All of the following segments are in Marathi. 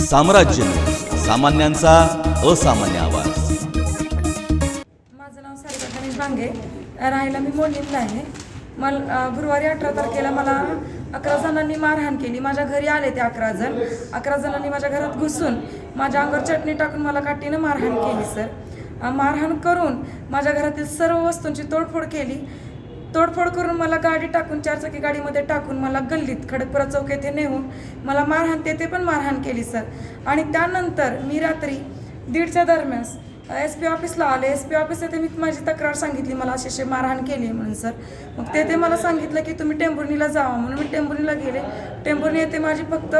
साम्राज्य सामान्यांचा असामान्य आवाज। माझं नाव सारिका गणेश भांगे, राहायला मी मोडणीला आहे। मला गुरुवारी 18 तारखेला मला 11 जणांनी मारहाण केली। माझ्या घरी आले ते 11 जणांनी माझ्या घरात घुसून माझ्या अंगावर चटणी टाकून मला काठीनं मारहाण केली सर। मारहाण करून माझ्या घरातील सर्व वस्तूंची तोडफोड केली। तोडफोड करून मला गाडी टाकून 4 चाकी गाडीमध्ये टाकून मला गल्लीत खडकपुरा चौक येथे नेऊन मला मारहाण तेथे पण मारहाण केली सर। आणि त्यानंतर मी रात्री 1:30च्या दरम्यान SP ऑफिसला आले। SP ऑफिस येथे मी माझी तक्रार सांगितली, मला अशी मारहाण केली म्हणून सर। मग तेथे मला सांगितलं की तुम्ही टेंभुर्णीला जावा म्हणून मी टेंभुर्णीला गेले। टेंभुर्णी येथे माझी फक्त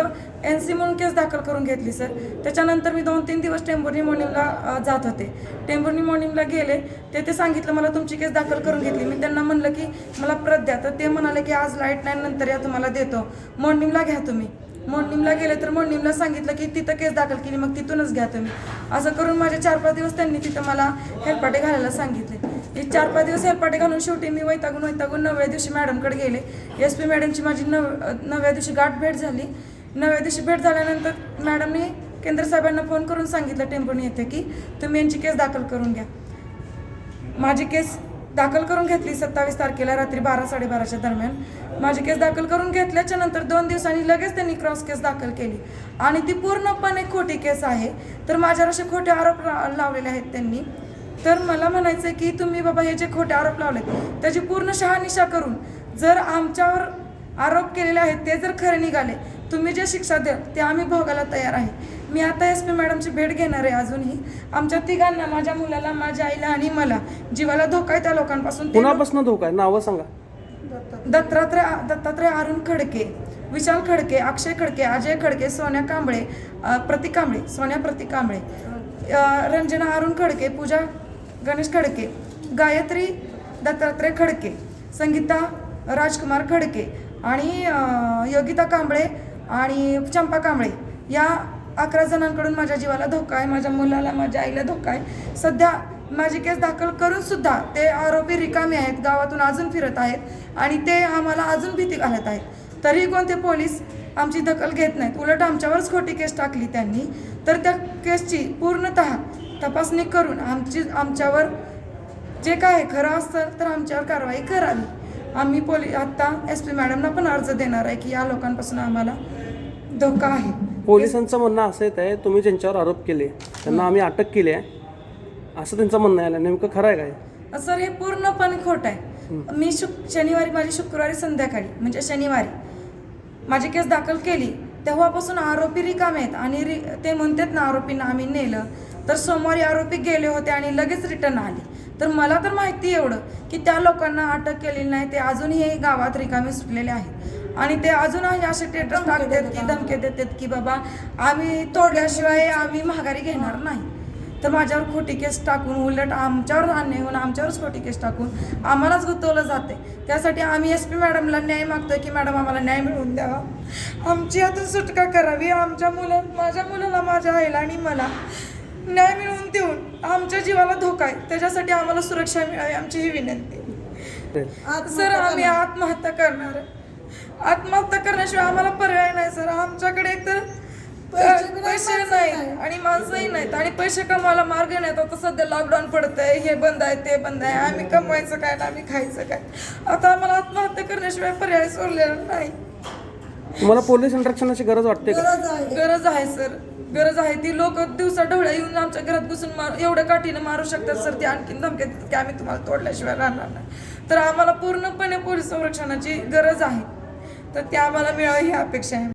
NC म्हणून केस दाखल करून घेतली सर। त्याच्यानंतर मी 2-3 दिवस टेंभुर्णी मॉर्निंगला जात होते। टेंभुर्णी मॉर्निंगला गेले, तेथे सांगितलं मला तुमची केस दाखल करून घेतली। मी त्यांना म्हणलं की मला प्रत द्या, तर ते म्हणाले की आज लाईट नाही, नंतर या तुम्हाला देतो, मॉर्निंगला घ्या तुम्ही। मॉर्निंगला गेले तर मॉर्निंगला सांगितलं की तिथं केस दाखल केली, मग तिथूनच घ्या तुम्ही। असं करून माझे 4-5 दिवस त्यांनी तिथं मला हेलपाटे घालायला सांगितले। हे 4-5 दिवस हेलपाटे घालून शेवटी मी वैतागून 9व्या दिवशी मॅडमकडे गेले। SP मॅडमची माझी 9व्या दिवशी गाठ भेट झाली। 9व्या दिवशी भेट झाल्यानंतर मॅडमने केंद्र साहेबांना फोन करून सांगितलं टेंभुर्णी येथे की तुम्ही यांची केस दाखल करून घ्या। माझी केस दाखल करून घेतली 27 तारखेला रात्री 12-12:30च्या दरम्यान। माझी केस दाखल करून घेतल्याच्या नंतर 2 दिवसांनी लगेच त्यांनी क्रॉस केस दाखल केली आणि ती पूर्णपणे खोटी केस आहे। तर माझ्यावर असे खोटे आरोप लावलेले आहेत त्यांनी। तर मला म्हणायचं आहे की तुम्ही बाबा हे जे खोटे आरोप लावलेत त्याची पूर्ण शहानिशा करून जर आमच्यावर आरोप केलेले आहेत ते जर खरे निघाले, तुम्ही जे शिक्षा द्याल ते आम्ही भोगायला तयार आहे। मी आता SP मॅडमची भेट घेणार आहे। अजूनही आमच्या तिघांना, माझ्या मुलाला, माझ्या आईला आणि मला जीवाला धोका आहे त्या लोकांपासून। कोणापासून धोका आहे? नावं सांगा। दत्तात्रय अरुण खडके, विशाल खडके, अक्षय खडके, अजय खडके, सोन्या कांबळे, सोन्या प्रतीक कांबळे, रंजना अरुण खडके, पूजा गणेश खडके, गायत्री दत्तात्रय खडके, संगीता राजकुमार खडके आणि योगिता कांबळे आणि चंपा कांबळे, या 11 जणांकडून माझ्या जीवाला धोका आहे, माझ्या मुलाला, माझ्या आईला धोका आहे। सध्या माझी केस दाखल करून सुद्धा ते आरोपी रिकामी आहेत, गावातून अजून फिरत आहेत आणि ते आम्हाला अजून भीती घालत आहेत। तरीही कोणते पोलीस आमची दखल घेत नाहीत, उलट आमच्यावरच खोटी केस टाकली त्यांनी। तर त्या केसची पूर्णतः तपासणी करून आमच्यावर जे काय खरं असतं तर आमच्यावर कारवाई करावी। आम्ही आता SP मॅडमना पण अर्ज देणार आहे की या लोकांपासून आम्हाला धोका आहे। पोलिसांचं म्हणणं असं येत आहे तुम्ही ज्यांच्यावर आरोप केले त्यांना आम्ही अटक केली आहे, असं त्यांचं म्हणणं आहे। नेमकं खरं आहे काय सर? हे पूर्णपणे खोटं आहे। मी शनिवारी माझी शुक्रवारी संध्याकाळी म्हणजे शनिवारी माझी केस दाखल केली, तेव्हापासून आरोपी रिकामे आहेत आणि ते म्हणतात ना आरोपींना आम्ही नेलं, तर सोमवारी आरोपी गेले होते आणि लगेच रिटर्न आले। तर मला तर माहिती एवढं की त्या लोकांना अटक केलेली नाही, ते अजूनही गावात रिकामे सुटलेले आहेत आणि ते अजूनही असे स्टेटस टाकतात की धमके देतात की बाबा आम्ही तोडल्याशिवाय आम्ही माघारी घेणार नाही। तर माझ्यावर खोटी केस टाकून, उलट आमच्यावर अन्याय होऊन आमच्यावरच खोटी केस टाकून आम्हालाच गुंतवलं जाते। त्यासाठी आम्ही SP मॅडमला न्याय मागतोय की मॅडम आम्हाला न्याय मिळवून द्यावा, आमची आता सुटका करावी, माझ्या मुलाला, माझ्या आईला आणि मला न्याय मिळवून देऊन आमच्या जीवाला धोका आहे त्याच्यासाठी आम्हाला सुरक्षा मिळावी, आमची ही विनंती। सर आम्ही आत्महत्या करणार आहे, आत्महत्या करण्याशिवाय आम्हाला पर्याय नाही सर। आमच्याकडे एकतर पैसे नाही आणि माणसंही नाहीत आणि पैसे कमवायला मार्ग नाहीत। आता सध्या लॉकडाऊन पडतंय, हे बंद आहे ते बंद आहे, आम्ही कमवायचं काय ना आम्ही खायचं काय? आता आम्हाला आत्महत्या करण्याशिवाय पर्याय सोडलेला नाही। तुम्हाला पोलीस इंट्रॅक्शनची गरज वाटते का? गरज आहे सर, गरज आहे। ती लोक दिवसा ढवळ्या येऊन आमच्या घरात घुसून एवढ्या काठीनं मारू शकतात सर। ती आणखीन धमकी देतात की आम्ही तुम्हाला तोडल्याशिवाय राहणार नाही। तर आम्हाला पूर्णपणे पोलीस संरक्षणाची गरज आहे, तर ते आम्हाला मिळावी ही अपेक्षा आहे।